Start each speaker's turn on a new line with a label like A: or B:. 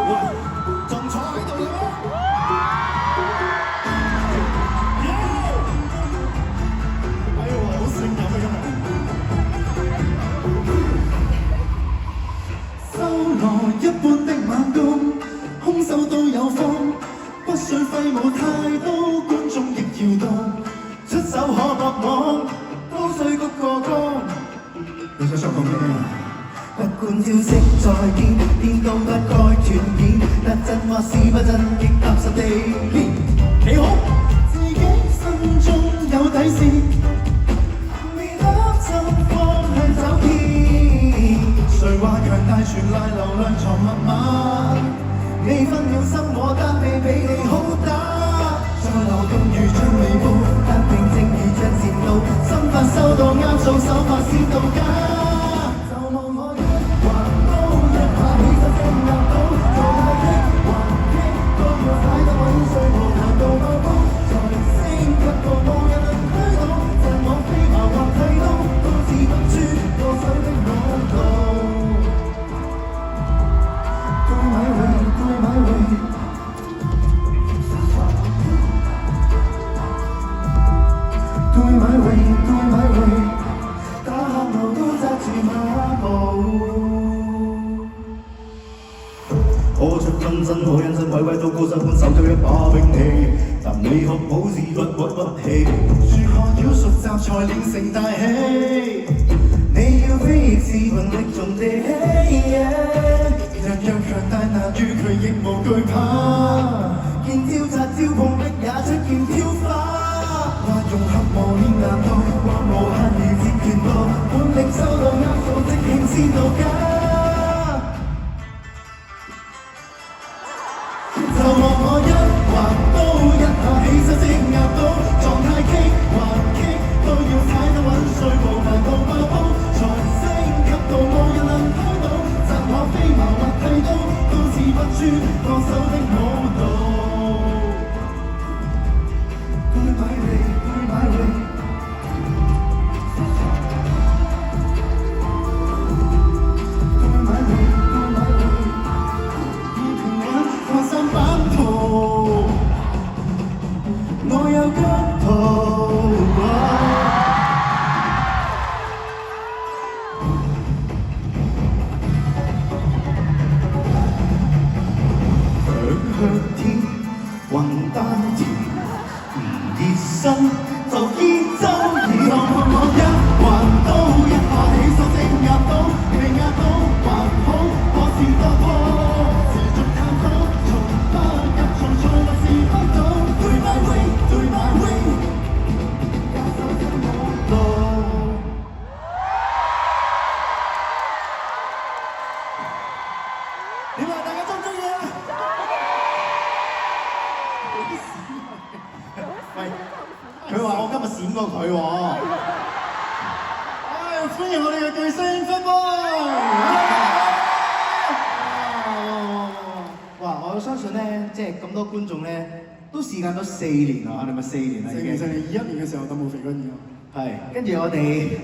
A: 喂，仲坐喺度嘅咩？哎呦，好性感啊今日！修羅一般的猛攻，空手都有風，不需揮舞太多，觀眾亦搖動，出手可搏網，都需谷個光。你想講咩啊？不管招式再見，邊都不該斷片，得真或是不真，亦踏實地練。企好，自己心中有底線，未得真方向走偏。誰話強大全賴流量藏密碼？你分了心，我得未比你好打。再流動如像微步，得平靜如像前路，心法收到啱數，手法先到家。可出分身，可因身，位位都高手般手執一把兵器，但你學武士屈氣，如何要熟習才練成大器？你要飛亦是憑力盡地起，人若強大難與佢亦無懼怕，見招拆招碰壁也出劍挑花。或融合磨練難度，或無限如接拳道，本領收到啱數，即興先到家。就望我一橫刀，一下起手即壓倒，狀態棘還棘，都要踩得穩，碎步難度爆煲，才升級到無人能推倒，摘我飛矛或剃刀，都是不輸過手的舞蹈。Do it my way, do it my way。我有吉圖，向天雲丹田，唔熱身就依周而就看我一橫刀，一下起手即壓倒，未壓倒還好，我是突破，持續探討，從不入從錯或是不懂。Do it my way, do it my way。點啊？大家中唔中意啊？喂，佢話我今日閃過佢喎。唉，歡迎我哋嘅巨星 Fatboy。哇！我相信咧，即係咁多觀眾咧，都時間咗4年啦，係咪4年啦已經？其實你21年嘅時候都冇肥過嘢。係，跟住我哋。